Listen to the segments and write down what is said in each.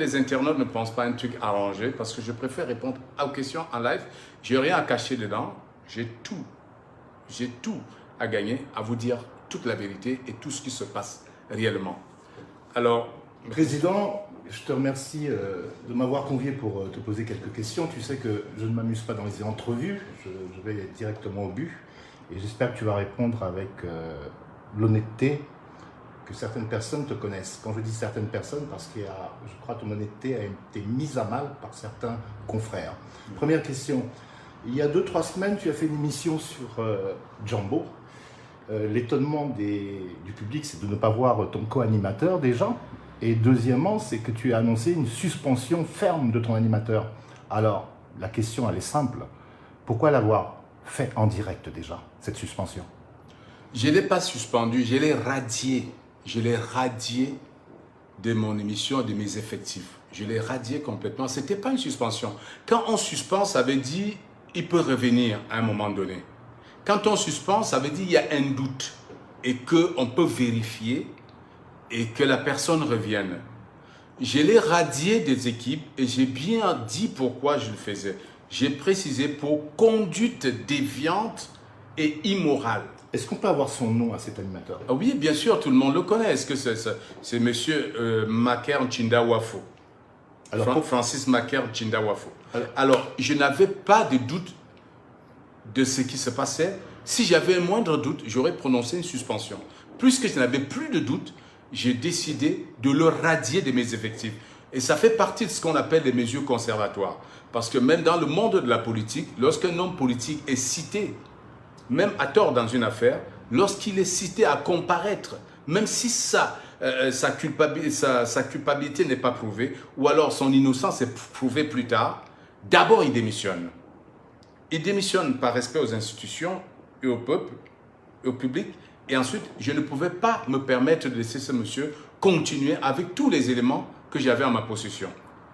Les internautes ne pensent pas à un truc arrangé parce que je préfère répondre aux questions en live. Je n'ai rien à cacher dedans. J'ai tout à gagner, à vous dire toute la vérité et tout ce qui se passe réellement. Alors, Président, je te remercie de m'avoir convié pour te poser quelques questions. Tu sais que je ne m'amuse pas dans les entrevues, je vais directement au but. Et j'espère que tu vas répondre avec l'honnêteté que certaines personnes te connaissent. Quand je dis certaines personnes, parce qu'il y a, je crois que ton honnêteté a été mise à mal par certains confrères. Première question, il y a 2-3 semaines, tu as fait une émission sur Jambo. L'étonnement du public, c'est de ne pas voir ton co-animateur déjà. Et deuxièmement, c'est que tu as annoncé une suspension ferme de ton animateur. Alors, la question, elle est simple. Pourquoi l'avoir fait en direct déjà, cette suspension? je ne l'ai pas suspendu, je l'ai radié. Je l'ai radié de mon émission, de mes effectifs. Je l'ai radié complètement. Ce n'était pas une suspension. Quand on suspend, ça veut dire qu'il peut revenir à un moment donné. Quand on suspend, ça veut dire qu'il y a un doute et qu'on peut vérifier et que la personne revienne. Je l'ai radié des équipes et j'ai bien dit pourquoi je le faisais. J'ai précisé pour conduite déviante et immorale. Est-ce qu'on peut avoir son nom à cet animateur? Ah oui, bien sûr, tout le monde le connaît. Est-ce que c'est monsieur Maker Nchindawafo? Alors, Francis Maker Nchindawafo. Alors, je n'avais pas de doute de ce qui se passait. Si j'avais un moindre doute, j'aurais prononcé une suspension. Puisque je n'avais plus de doute, j'ai décidé de le radier de mes effectifs. Et ça fait partie de ce qu'on appelle les mesures conservatoires. Parce que même dans le monde de la politique, lorsqu'un homme politique est cité, même à tort dans une affaire, lorsqu'il est cité à comparaître, même si sa culpabilité n'est pas prouvée, ou alors son innocence est prouvée plus tard, d'abord il démissionne. Il démissionne par respect aux institutions et au peuple, et au public, et ensuite je ne pouvais pas me permettre de laisser ce monsieur continuer avec tous les éléments que j'avais en ma possession.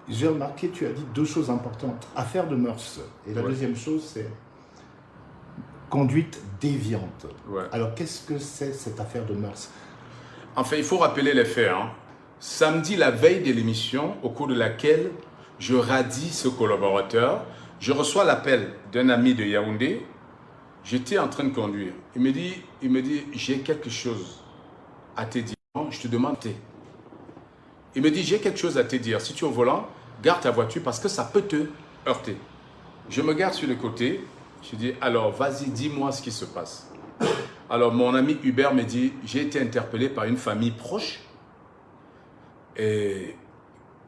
j'ai remarqué, tu as dit 2 choses importantes. Affaire de mœurs. Et la deuxième chose, c'est conduite déviante. Ouais. Alors, qu'est-ce que c'est cette affaire de mœurs? En fait, il faut rappeler les faits. Samedi, la veille de l'émission, au cours de laquelle je radie ce collaborateur, je reçois l'appel d'un ami de Yaoundé. J'étais en train de conduire. Il me dit, j'ai quelque chose à te dire. Je te demande. Il me dit, j'ai quelque chose à te dire. Si tu es au volant, garde ta voiture parce que ça peut te heurter. Je me garde sur le côté. Je dis, alors vas-y, dis-moi ce qui se passe. Alors mon ami Hubert me dit, j'ai été interpellé par une famille proche et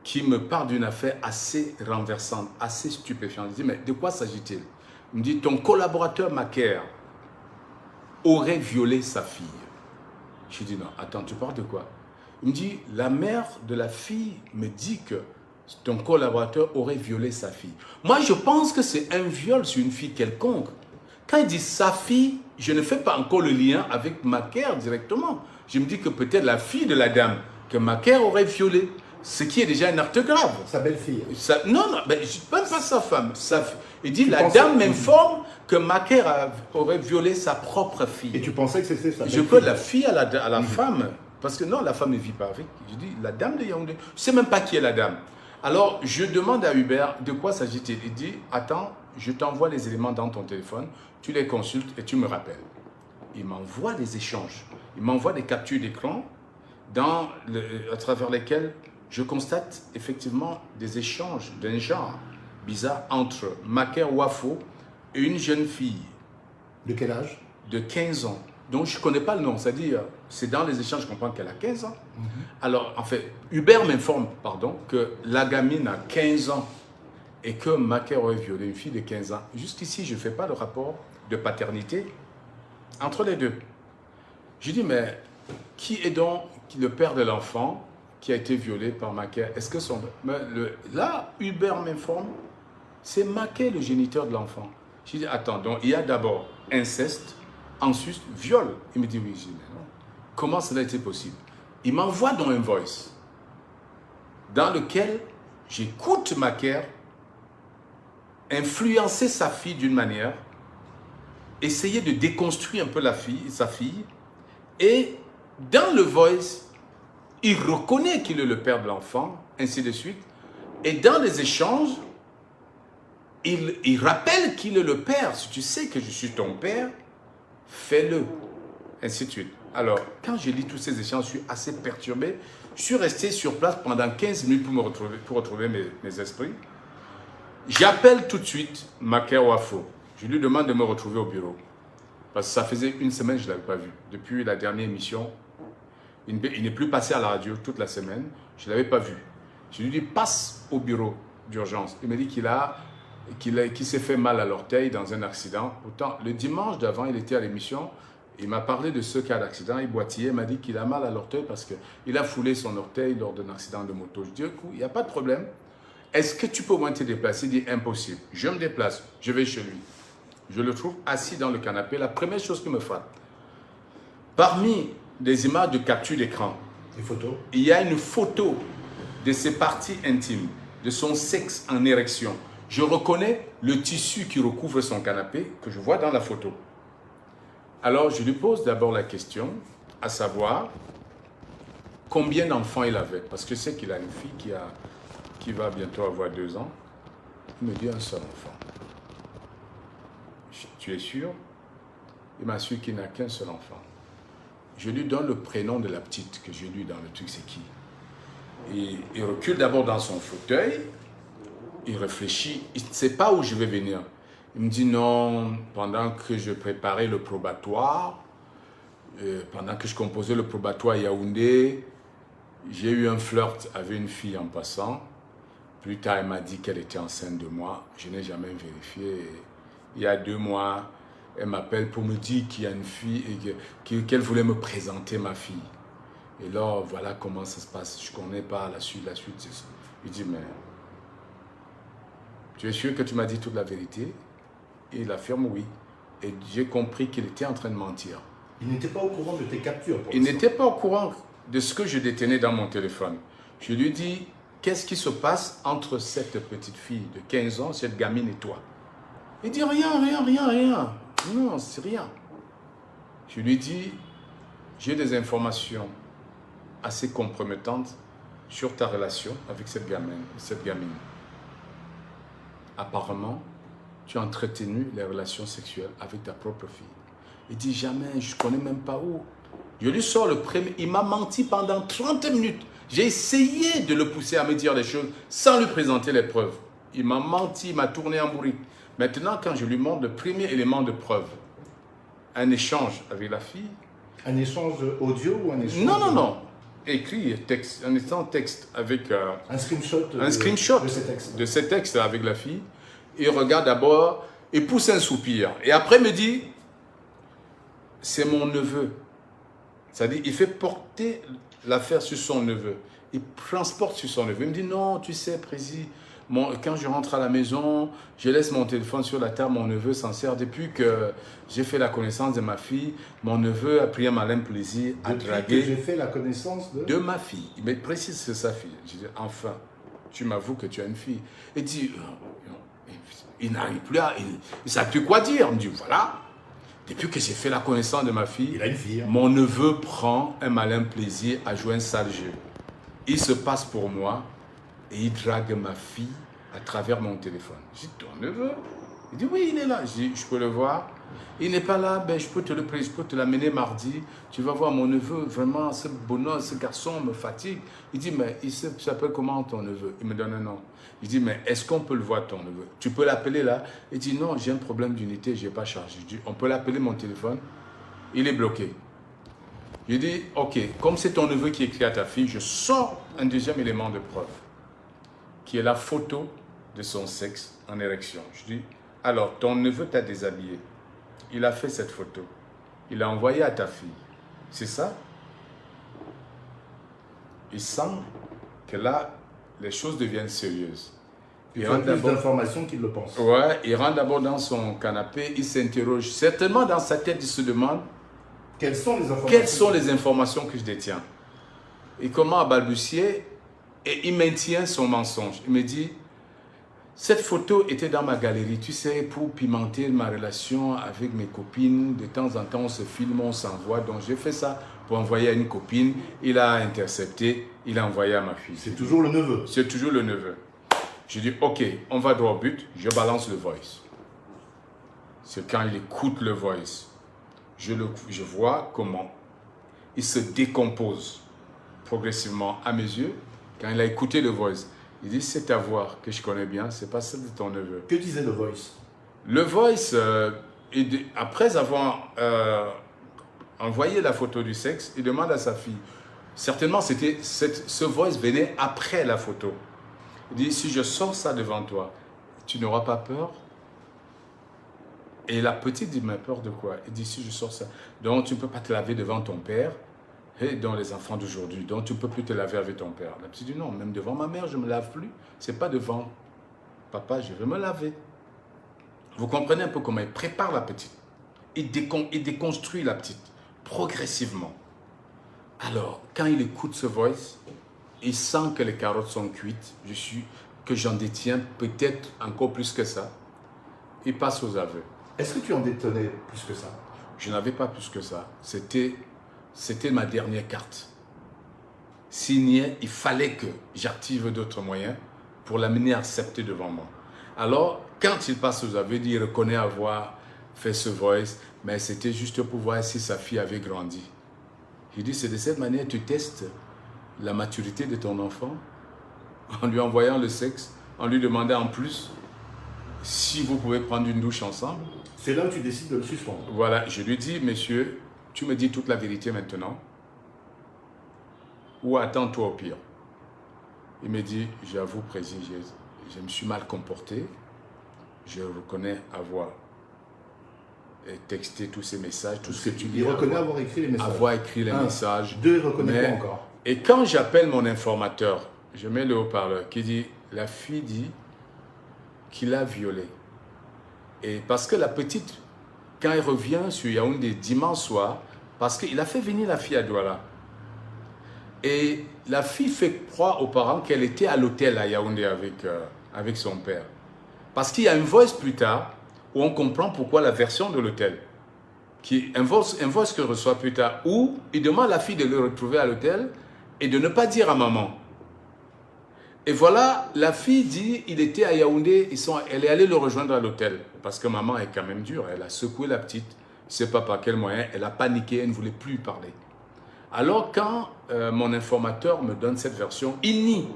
qui me parle d'une affaire assez renversante, assez stupéfiante. Je dis, mais de quoi s'agit-il? Il me dit, ton collaborateur Maker aurait violé sa fille. Je dis, non, attends, tu parles de quoi? Il me dit, la mère de la fille me dit que ton collaborateur aurait violé sa fille. Moi, je pense que c'est un viol sur une fille quelconque. Quand il dit sa fille, je ne fais pas encore le lien avec Maker directement. Je me dis que peut-être la fille de la dame que Maker aurait violée, ce qui est déjà un acte grave. Sa belle-fille. Non, même pas sa femme. Il dit, la dame m'informe que Maker aurait violé sa propre fille. Et tu pensais que c'était sa belle-fille? Je peux la fille à la femme. Parce que non, la femme ne vit pas avec. Je dis, la dame de Yaoundé. Je ne sais même pas qui est la dame. Alors, je demande à Hubert, de quoi s'agit-il? Il dit, attends, je t'envoie les éléments dans ton téléphone, tu les consultes et tu me rappelles. Il m'envoie des échanges. Il m'envoie des captures d'écran à travers lesquelles je constate effectivement des échanges d'un genre bizarre entre Maker Wafo et une jeune fille. De quel âge? De 15 ans. Donc, je ne connais pas le nom. C'est-à-dire, c'est dans les échanges, je comprends qu'elle a 15 ans. Alors, en fait, Hubert m'informe, que la gamine a 15 ans et que Maker aurait violé une fille de 15 ans. Jusqu'ici, je ne fais pas le rapport de paternité entre les deux. Je dis, mais qui est donc le père de l'enfant qui a été violé par Maker? Est-ce que son... Là, Hubert m'informe, c'est Maker le géniteur de l'enfant. Je dis, attends, donc il y a d'abord inceste, ensuite viol. Il me dit, oui, je dis, mais non. Comment cela a été possible? Il m'envoie dans un voice dans lequel j'écoute Maker influencer sa fille d'une manière, essayer de déconstruire un peu sa fille, et dans le voice, il reconnaît qu'il est le père de l'enfant, ainsi de suite, Et dans les échanges, il rappelle qu'il est le père. Si tu sais que je suis ton père, fais-le. Ainsi de suite. Alors, quand je lis tous ces échanges, je suis assez perturbé. Je suis resté sur place pendant 15 minutes pour retrouver mes esprits. J'appelle tout de suite Maker Wafo. Je lui demande de me retrouver au bureau. Parce que ça faisait une semaine que je ne l'avais pas vu. Depuis la dernière émission, il n'est plus passé à la radio toute la semaine. Je ne l'avais pas vu. Je lui dis, passe au bureau d'urgence. Il me dit qu'il s'est fait mal à l'orteil dans un accident. Pourtant, le dimanche d'avant, il était à l'émission. Il m'a parlé de ce cas d'accident. Il boitillait, il m'a dit qu'il a mal à l'orteil parce qu'il a foulé son orteil lors d'un accident de moto. Je dis, écoute, il n'y a pas de problème. Est-ce que tu peux au moins te déplacer? Il dit, impossible. Je me déplace, je vais chez lui. Je le trouve assis dans le canapé. La première chose qui me frappe, parmi des images de capture d'écran, il y a une photo de ses parties intimes, de son sexe en érection. Je reconnais le tissu qui recouvre son canapé que je vois dans la photo. Alors, je lui pose d'abord la question, à savoir combien d'enfants il avait. Parce que je sais qu'il a une fille qui va bientôt avoir 2 ans. Il me dit un seul enfant. Tu es sûr? Il m'a su qu'il n'a qu'un seul enfant. Je lui donne le prénom de la petite que j'ai lu dans le truc, c'est qui? Il recule d'abord dans son fauteuil, il réfléchit, il ne sait pas où je vais venir. Il me dit non, pendant que je préparais le probatoire, pendant que je composais le probatoire à Yaoundé, j'ai eu un flirt avec une fille en passant. Plus tard, elle m'a dit qu'elle était enceinte de moi. Je n'ai jamais vérifié. Il y a 2 mois, elle m'appelle pour me dire qu'il y a une fille et qu'elle voulait me présenter ma fille. Et là, voilà comment ça se passe. Je ne connais pas la suite, c'est ça. Il dit, mais tu es sûr que tu m'as dit toute la vérité? Et il affirme oui. Et j'ai compris qu'il était en train de mentir. Il n'était pas au courant de tes captures. Il n'était pas au courant de ce que je détenais dans mon téléphone. Je lui dis, qu'est-ce qui se passe entre cette petite fille de 15 ans, cette gamine et toi? Il dit, rien. Non, c'est rien. Je lui dis, j'ai des informations assez compromettantes sur ta relation avec cette gamine. Apparemment, tu as entretenu les relations sexuelles avec ta propre fille. Il dit, jamais, je ne connais même pas où. Je lui sors le premier. Il m'a menti pendant 30 minutes. J'ai essayé de le pousser à me dire des choses sans lui présenter les preuves. Il m'a menti, il m'a tourné en bourrique. Maintenant, quand je lui montre le premier élément de preuve, un échange avec la fille. Un échange audio ou un échange... Non. Écrit, texte, un instant texte avec... un screenshot de ces textes avec la fille. Il regarde d'abord, il pousse un soupir. Et après me dit, c'est mon neveu. C'est-à-dire, il fait porter l'affaire sur son neveu. Il transporte sur son neveu. Il me dit, non, tu sais, Prési, quand je rentre à la maison, je laisse mon téléphone sur la table, mon neveu s'en sert. Depuis que j'ai fait la connaissance de ma fille, mon neveu a pris un malin plaisir à draguer. Depuis que j'ai fait la connaissance de ma fille. Il me précise que c'est sa fille. Je dis, enfin, tu m'avoues que tu as une fille. Il dit, il n'arrive plus à... Il ne sait plus quoi dire. Il me dit, voilà, depuis que j'ai fait la connaissance de ma fille, il a une fille, hein. Mon neveu prend un malin plaisir à jouer un sale jeu. Il se passe pour moi et il drague ma fille à travers mon téléphone. Je dis, ton neveu? Il dit, oui, il est là. Je dis, je peux le voir? Il n'est pas là, ben, je peux te l'amener mardi. Tu vas voir mon neveu, vraiment, ce bonhomme, ce garçon me fatigue. Il dit, mais il s'appelle comment ton neveu? Il me donne un nom. Je dis, mais est-ce qu'on peut le voir ton neveu? Tu peux l'appeler là? Il dit, non, j'ai un problème d'unité, je n'ai pas chargé. Je dis, on peut l'appeler mon téléphone? Il est bloqué. Je dis, ok, comme c'est ton neveu qui écrit à ta fille, je sors un deuxième élément de preuve, qui est la photo de son sexe en érection. Je dis, alors, ton neveu t'a déshabillé. Il a fait cette photo. Il l'a envoyée à ta fille. C'est ça? Il sent que là, les choses deviennent sérieuses. Il a plus d'informations qu'il le pense. Ouais, il rentre d'abord dans son canapé, il s'interroge. Certainement dans sa tête, il se demande quelles sont les informations que je détiens. Il commence à balbutier et il maintient son mensonge. Il me dit, cette photo était dans ma galerie, tu sais, pour pimenter ma relation avec mes copines. De temps en temps, on se filme, on s'envoie. Donc, j'ai fait ça pour envoyer à une copine. Il a intercepté, il a envoyé à ma fille. C'est toujours le neveu. C'est toujours le neveu. Je dis, ok, on va droit au but, je balance le voice. C'est quand il écoute le voice, je vois comment il se décompose progressivement à mes yeux. Quand il a écouté le voice, il dit, c'est ta voix que je connais bien, c'est pas celle de ton neveu. Que disait le voice? Le voice, après avoir envoyé la photo du sexe, il demande à sa fille. Certainement, ce voice venait après la photo. Il dit, si je sors ça devant toi, tu n'auras pas peur? Et la petite dit, mais peur de quoi? Il dit, si je sors ça, donc tu ne peux pas te laver devant ton père, et dans les enfants d'aujourd'hui, donc tu ne peux plus te laver avec ton père. La petite dit, non, même devant ma mère, je ne me lave plus. Ce n'est pas devant papa, je vais me laver. Vous comprenez un peu comment il prépare la petite. Il déconstruit la petite, progressivement. Alors, quand il écoute ce voice, il sent que les carottes sont cuites, que j'en détiens peut-être encore plus que ça. Il passe aux aveux. Est-ce que tu en détenais plus que ça? Je n'avais pas plus que ça. C'était ma dernière carte. Signé, il fallait que j'active d'autres moyens pour l'amener à accepter devant moi. Alors, quand il passe aux aveux, il reconnaît avoir fait ce voice, mais c'était juste pour voir si sa fille avait grandi. Il dit, c'est de cette manière que tu testes la maturité de ton enfant, en lui envoyant le sexe, en lui demandant en plus si vous pouvez prendre une douche ensemble. C'est là où tu décides de le suspendre. Voilà, je lui dis, monsieur, tu me dis toute la vérité maintenant, ou attends-toi au pire. Il me dit, j'avoue, président, je me suis mal comporté, je reconnais avoir texté tous ces messages, tout ce que tu dis. Il reconnaît avoir écrit les messages. Avoir écrit les messages. Deux, il ne reconnaît pas encore. Et quand j'appelle mon informateur, je mets le haut-parleur qui dit, la fille dit qu'il a violé. Et parce que la petite, quand elle revient sur Yaoundé dimanche soir, parce qu'il a fait venir la fille à Douala. Et la fille fait croire aux parents qu'elle était à l'hôtel à Yaoundé avec son père. Parce qu'il y a une voice plus tard où on comprend pourquoi la version de l'hôtel. Un voice que reçoit plus tard où il demande à la fille de le retrouver à l'hôtel et de ne pas dire à maman. Et voilà, la fille dit, il était à Yaoundé, elle est allée le rejoindre à l'hôtel. Parce que maman est quand même dure, elle a secoué la petite, je ne sais pas par quel moyen, elle a paniqué, elle ne voulait plus parler. Alors quand mon informateur me donne cette version, il nie.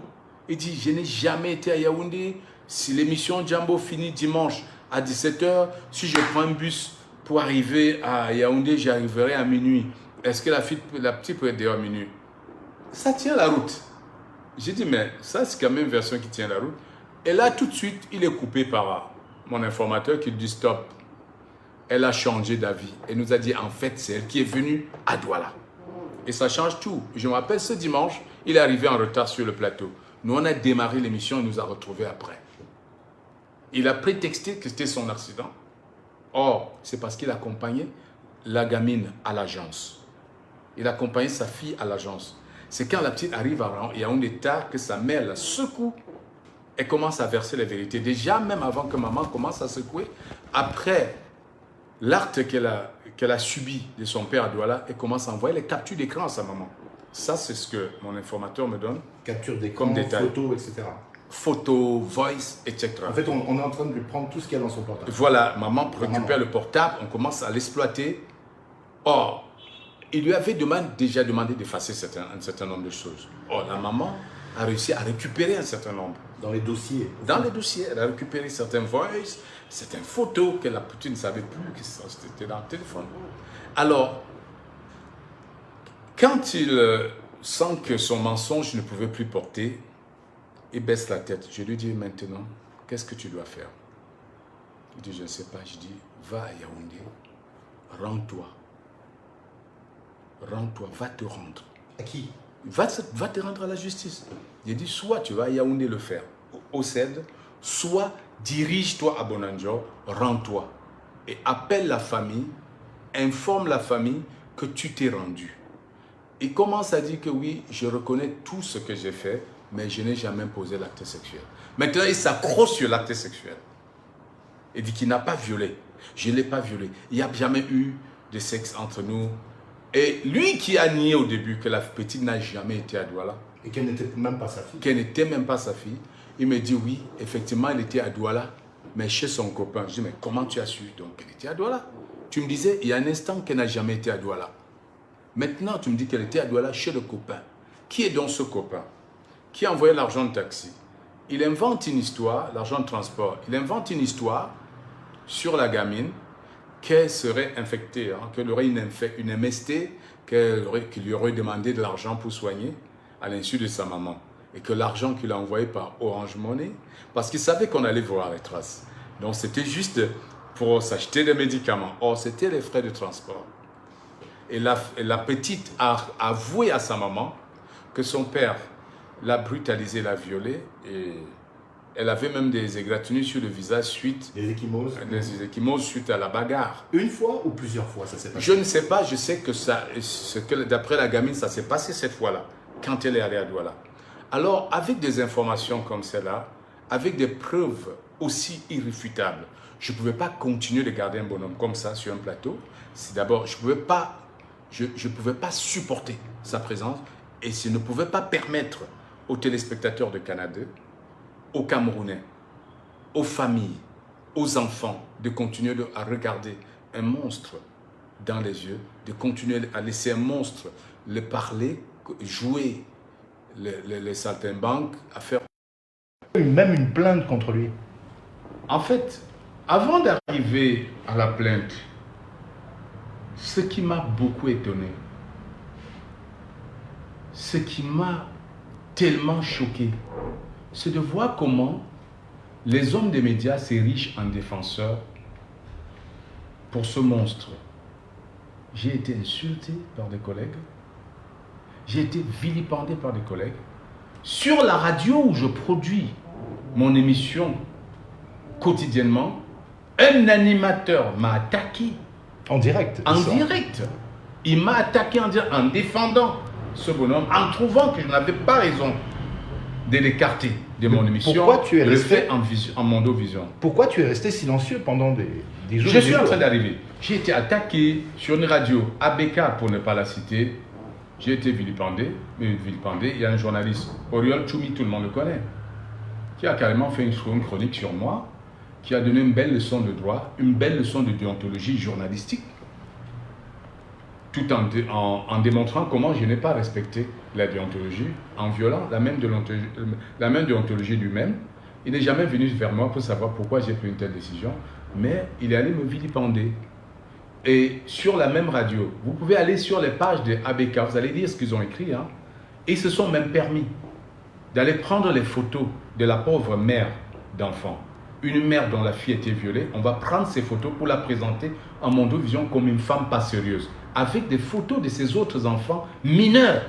Il dit, je n'ai jamais été à Yaoundé, si l'émission Djambo finit dimanche à 17h, si je prends un bus pour arriver à Yaoundé, j'y arriverai à minuit. Est-ce que la petite peut être dehors à minuit? Ça tient la route. J'ai dit, mais ça, c'est quand même une version qui tient la route. Et là, tout de suite, il est coupé par mon informateur qui dit stop. Elle a changé d'avis. Elle nous a dit, en fait, c'est elle qui est venue à Douala. Et ça change tout. Je me rappelle, ce dimanche, il est arrivé en retard sur le plateau. Nous, on a démarré l'émission, il nous a retrouvés après. Il a prétexté que c'était son accident. Or, c'est parce qu'il accompagnait la gamine à l'agence. Il accompagnait sa fille à l'agence. C'est quand la petite arrive à Yaoundé tard que sa mère la secoue et commence à verser la vérité. Déjà, même avant que maman commence à secouer, après l'acte qu'elle a subi de son père à Douala, elle commence à envoyer les captures d'écran à sa maman. Ça, c'est ce que mon informateur me donne. Capture d'écran, photos, etc. Photos, voice, etc. En fait, on est en train de lui prendre tout ce qu'il y a dans son portable. Voilà, maman récupère le portable, on commence à l'exploiter. Or, il lui avait déjà demandé d'effacer un certain nombre de choses. Or, la maman a réussi à récupérer un certain nombre. Dans les dossiers. Dans les dossiers, elle a récupéré certaines voices, certaines photos que la petite ne savait plus que c'était dans le téléphone. Alors, quand il sent que son mensonge ne pouvait plus porter, il baisse la tête. Je lui dis maintenant, qu'est-ce que tu dois faire? Il dit, je ne sais pas. Je dis, va à Yaoundé, rends-toi. Rends-toi, va te rendre. À qui? Va te rendre à la justice. J'ai dit, soit tu vas à Yaoundé le faire, au CED, soit dirige-toi à Bonanjo, rends-toi. Et appelle la famille, informe la famille que tu t'es rendu. Il commence à dire que oui, je reconnais tout ce que j'ai fait, mais je n'ai jamais posé l'acte sexuel. Maintenant, il s'accroche sur l'acte sexuel. Il dit qu'il n'a pas violé. Je ne l'ai pas violé. Il n'y a jamais eu de sexe entre nous. Et lui qui a nié au début que la petite n'a jamais été à Douala. Et qu'elle n'était même pas sa fille. Qu'elle n'était même pas sa fille. Il me dit oui, effectivement, il était à Douala, mais chez son copain. Je dis, mais comment tu as su donc qu'elle était à Douala? Tu me disais, il y a un instant qu'elle n'a jamais été à Douala. Maintenant, tu me dis qu'elle était à Douala chez le copain. Qui est donc ce copain? Qui a envoyé l'argent de taxi? Il invente une histoire, l'argent de transport, il invente une histoire sur la gamine qu'elle serait infectée, hein, qu'elle aurait une MST, qu'il lui aurait demandé de l'argent pour soigner à l'insu de sa maman. Et que l'argent qu'il a envoyé par Orange Money, parce qu'il savait qu'on allait voir les traces. Donc c'était juste pour s'acheter des médicaments. Or, c'était les frais de transport. Et la petite a avoué à sa maman que son père l'a brutalisée, l'a violée, et elle avait même des égratignures sur le visage suite... Des ecchymoses. Des ecchymoses suite à la bagarre. Une fois ou plusieurs fois ça s'est passé? Je ne sais pas, je sais que d'après la gamine, ça s'est passé cette fois-là, quand elle est allée à Douala. Alors, avec des informations comme celle-là, avec des preuves aussi irréfutables, je ne pouvais pas continuer de garder un bonhomme comme ça sur un plateau. C'est d'abord, je ne pouvais pas supporter sa présence et je ne pouvais pas permettre aux téléspectateurs de Canal 2, aux Camerounais, aux familles, aux enfants de continuer à regarder un monstre dans les yeux, de continuer à laisser un monstre le parler, jouer les saltimbanques, à faire... Même une plainte contre lui. En fait, avant d'arriver à la plainte, ce qui m'a beaucoup étonné, ce qui m'a tellement choqué, c'est de voir comment les hommes des médias s'érigent en défenseurs pour ce monstre. J'ai été insulté par des collègues, j'ai été vilipendé par des collègues. Sur la radio où je produis mon émission quotidiennement, un animateur m'a attaqué. En direct? En direct. Il m'a attaqué en défendant ce bonhomme, en trouvant que je n'avais pas raison de l'écarter de mon émission. Pourquoi tu es resté en Mondovision? Pourquoi tu es resté silencieux pendant des jours? Je suis en train d'arriver. J'ai été attaqué sur une radio, ABK pour ne pas la citer. J'ai été vilipendé. Il y a un journaliste, Oriol Choumi, tout le monde le connaît, qui a carrément fait une chronique sur moi, qui a donné une belle leçon de droit, une belle leçon de déontologie journalistique, tout en démontrant comment je n'ai pas respecté la déontologie, en violant la même déontologie lui-même. Il n'est jamais venu vers moi pour savoir pourquoi j'ai pris une telle décision, mais il est allé me vilipender. Et sur la même radio, vous pouvez aller sur les pages de ABK, vous allez lire ce qu'ils ont écrit, hein. Ils se sont même permis d'aller prendre les photos de la pauvre mère d'enfant. Une mère dont la fille était violée, on va prendre ces photos pour la présenter en Mondovision comme une femme pas sérieuse, avec des photos de ses autres enfants mineurs.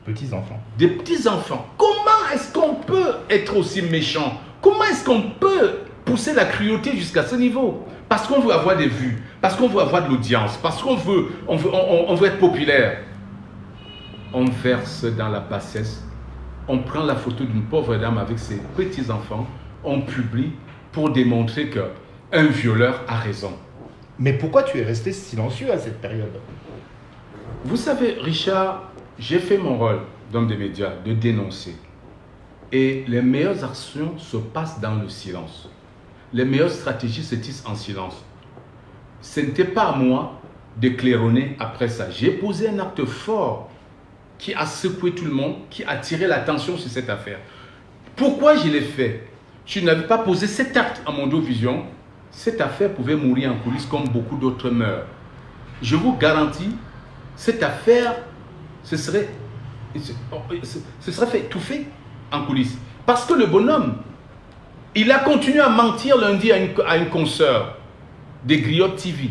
Petits-enfants. Des petits-enfants. Comment est-ce qu'on peut être aussi méchant? Comment est-ce qu'on peut pousser la cruauté jusqu'à ce niveau? Parce qu'on veut avoir des vues, parce qu'on veut avoir de l'audience, parce qu'on veut, on veut être populaire. On verse dans la bassesse, on prend la photo d'une pauvre dame avec ses petits-enfants, on publie pour démontrer qu'un violeur a raison. Mais pourquoi tu es resté silencieux à cette période? Vous savez, Richard, j'ai fait mon rôle d'homme des médias, de dénoncer. Et les meilleures actions se passent dans le silence. Les meilleures stratégies se tissent en silence. Ce n'était pas à moi de claironner après ça. J'ai posé un acte fort qui a secoué tout le monde, qui a attiré l'attention sur cette affaire. Pourquoi je l'ai fait? Je n'avais pas posé cet acte à Mondovision. Cette affaire pouvait mourir en coulisses comme beaucoup d'autres meurent. Je vous garantis, cette affaire, ce serait fait étouffer en coulisses. Parce que le bonhomme, il a continué à mentir lundi à une consoeur des Griottes TV.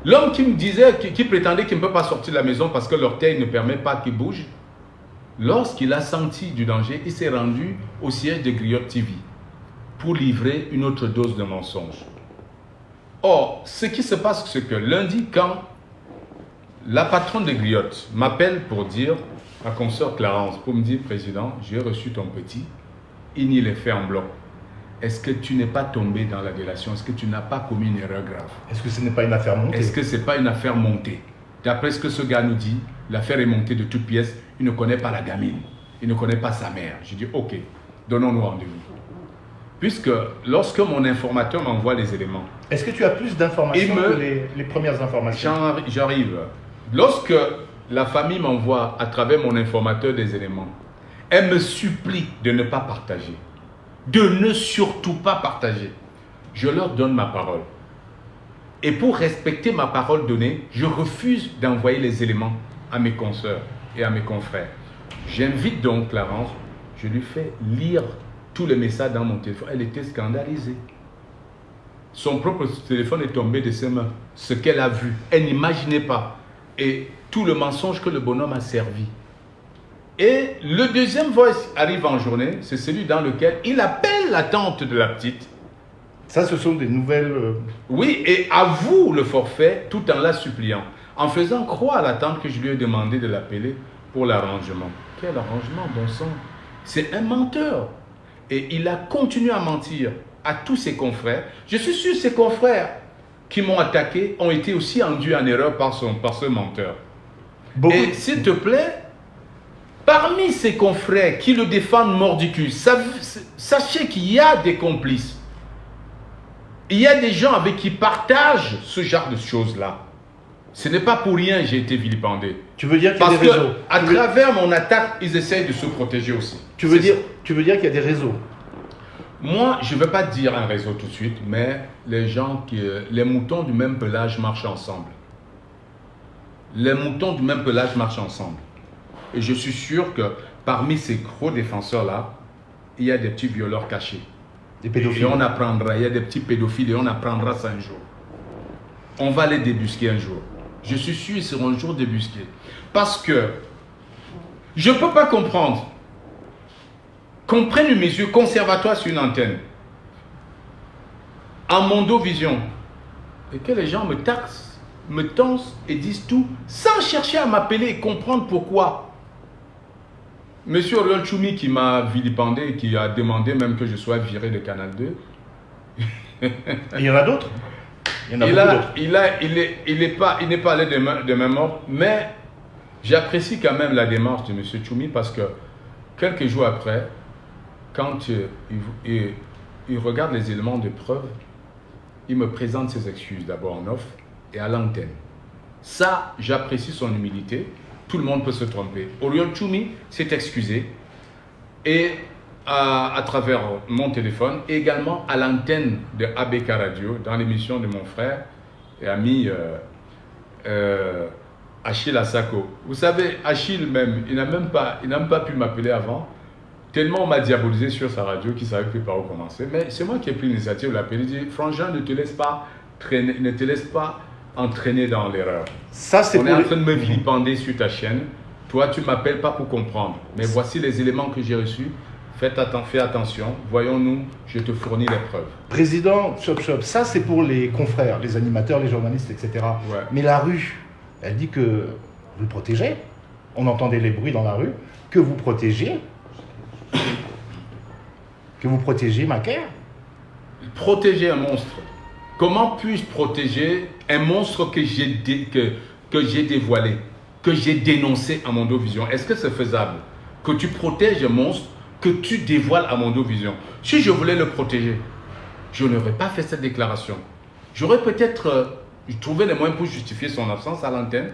L'homme qui me disait, qui prétendait qu'il ne peut pas sortir de la maison parce que l'orteil ne permet pas qu'il bouge, lorsqu'il a senti du danger, il s'est rendu au siège de Griottes TV pour livrer une autre dose de mensonge. Or, ce qui se passe, c'est que lundi, quand la patronne de Griottes m'appelle pour dire, ma consoeur Clarence, pour me dire, Président, j'ai reçu ton petit, il y est fait en bloc. Est-ce que tu n'es pas tombé dans la délation? Est-ce que tu n'as pas commis une erreur grave? Est-ce que ce n'est pas une affaire montée? Est-ce que ce n'est pas une affaire montée? D'après ce que ce gars nous dit, l'affaire est montée de toutes pièces. Il ne connaît pas la gamine. Il ne connaît pas sa mère. Je dis, ok. donnons-nous rendez-vous. Puisque lorsque mon informateur m'envoie les éléments... Est-ce que tu as plus d'informations que les premières informations? J'arrive. Lorsque la famille m'envoie à travers mon informateur des éléments, elle me supplie de ne pas partager. De ne surtout pas partager. Je leur donne ma parole. Et pour respecter ma parole donnée, je refuse d'envoyer les éléments à mes consoeurs et à mes confrères. J'invite donc Clarence, je lui fais lire tous les messages dans mon téléphone. Elle était scandalisée. Son propre téléphone est tombé de ses mains. Ce qu'elle a vu, elle n'imaginait pas. Et tout le mensonge que le bonhomme a servi. Et le deuxième voice arrive en journée, c'est celui dans lequel il appelle la tante de la petite. Ça, ce sont des nouvelles... Oui, et avoue le forfait tout en la suppliant. En faisant croire à la tante que je lui ai demandé de l'appeler pour l'arrangement. Quel arrangement, bon sang? C'est un menteur. Et il a continué à mentir à tous ses confrères. Je suis sûr que ses confrères qui m'ont attaqué ont été aussi induits en erreur par ce menteur. Et s'il te plaît, parmi ses confrères qui le défendent mordicus, sachez qu'il y a des complices. Il y a des gens avec qui partagent ce genre de choses-là. Ce n'est pas pour rien que j'ai été vilipendé. Tu veux dire qu'il y a des réseaux? Parce qu'à travers mon attaque, ils essayent de se protéger aussi. Tu veux dire qu'il y a des réseaux? Moi, je ne vais pas dire un réseau tout de suite, mais les moutons du même pelage marchent ensemble. Les moutons du même pelage marchent ensemble. Et je suis sûr que parmi ces gros défenseurs-là, il y a des petits violeurs cachés. Des pédophiles. Et on apprendra, il y a des petits pédophiles et on apprendra ça un jour. On va les débusquer un jour. Je suis sûr qu'ils seront un jour débusqués. Parce que je ne peux pas comprendre qu'on prenne une mesure conservatoire sur une antenne, en Mondovision, et que les gens me taxent, me tensent et disent tout, sans chercher à m'appeler et comprendre pourquoi. Monsieur Oriol Choumi qui m'a vilipendé et qui a demandé même que je sois viré de Canal 2. Il y en a d'autres? Il n'est pas allé de même ordre, mais j'apprécie quand même la démarche de monsieur Choumi parce que quelques jours après, quand il regarde les éléments de preuve, il me présente ses excuses d'abord en off et à l'antenne. Ça, j'apprécie son humilité. Tout le monde peut se tromper. Oriol Choumi s'est excusé et à travers mon téléphone, et également à l'antenne de ABK Radio, dans l'émission de mon frère et ami Achille Asako. Vous savez, Achille même, il n'a même pas pu m'appeler avant, tellement on m'a diabolisé sur sa radio qu'il ne savait plus par où commencer. Mais c'est moi qui ai pris l'initiative de l'appeler. Il dit, Frangin, ne te laisse pas entraîner dans l'erreur. On est en train de me vilipender sur ta chaîne. Toi, tu ne m'appelles pas pour comprendre. Mais voici les éléments que j'ai reçus. Fais attention. Voyons-nous, je te fournis les preuves. Président Chop Chop, ça c'est pour les confrères, les animateurs, les journalistes, etc. Ouais. Mais la rue, elle dit que vous le protégez. On entendait les bruits dans la rue. Que vous protégez. Que vous protégez Macaire. Protéger un monstre. Comment puis-je protéger un monstre que j'ai dévoilé, que j'ai dénoncé à Mondovision? Est-ce que c'est faisable que tu protèges un monstre que tu dévoiles à Mondovision? Si je voulais le protéger, je n'aurais pas fait cette déclaration. J'aurais peut-être trouvé les moyens pour justifier son absence à l'antenne,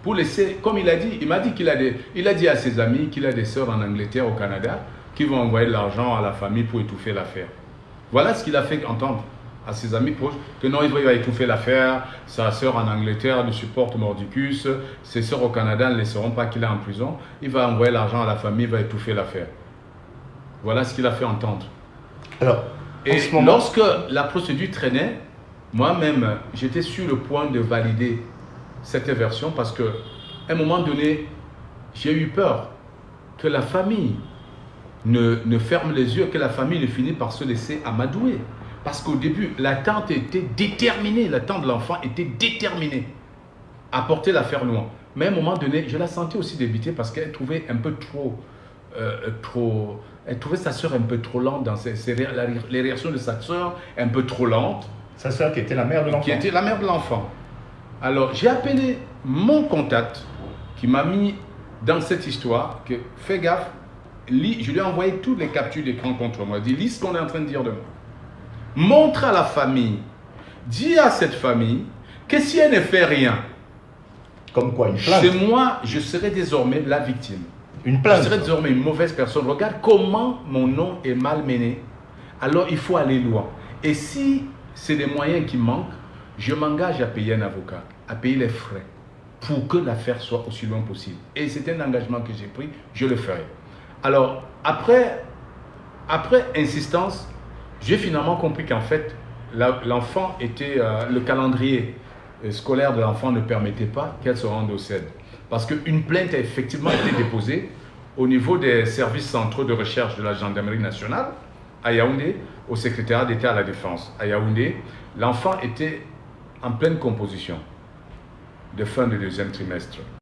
pour laisser, comme il a dit, il m'a dit il a dit à ses amis qu'il a des sœurs en Angleterre, au Canada, qui vont envoyer de l'argent à la famille pour étouffer l'affaire. Voilà ce qu'il a fait entendre à ses amis proches, que non, il va étouffer l'affaire, sa sœur en Angleterre le supporte mordicus, ses sœurs au Canada ne laisseront pas qu'il est en prison, il va envoyer l'argent à la famille, il va étouffer l'affaire. Voilà ce qu'il a fait entendre. Alors, et lorsque la procédure traînait, moi-même, j'étais sur le point de valider cette version parce qu'à un moment donné, j'ai eu peur que la famille ne ferme les yeux, que la famille ne finisse par se laisser amadouer. Parce qu'au début, la tante était déterminée, la tante de l'enfant était déterminée à porter l'affaire loin. Mais à un moment donné, je la sentais aussi débiter parce qu'elle trouvait un peu elle trouvait sa soeur un peu trop lente dans les réactions de sa soeur, un peu trop lentes. Sa soeur qui était la mère de l'enfant. Qui était la mère de l'enfant. Alors, j'ai appelé mon contact qui m'a mis dans cette histoire que fais gaffe je lui ai envoyé toutes les captures d'écran contre moi. Dis, lis ce qu'on est en train de dire de moi. Montre à la famille, dis à cette famille que si elle ne fait rien, comme quoi, une plainte. Chez moi, je serai désormais la victime. Une plainte. Je serai désormais une mauvaise personne. Regarde comment mon nom est malmené. Alors, il faut aller loin. Et si c'est des moyens qui manquent, je m'engage à payer un avocat, à payer les frais pour que l'affaire soit aussi loin possible. Et c'est un engagement que j'ai pris, je le ferai. Alors, après insistance, j'ai finalement compris qu'en fait, l'enfant était, le calendrier scolaire de l'enfant ne permettait pas qu'elle se rende au CED. Parce qu'une plainte a effectivement été déposée au niveau des services centraux de recherche de la gendarmerie nationale, à Yaoundé, au secrétariat d'État à la Défense. À Yaoundé, l'enfant était en pleine composition de fin de deuxième trimestre.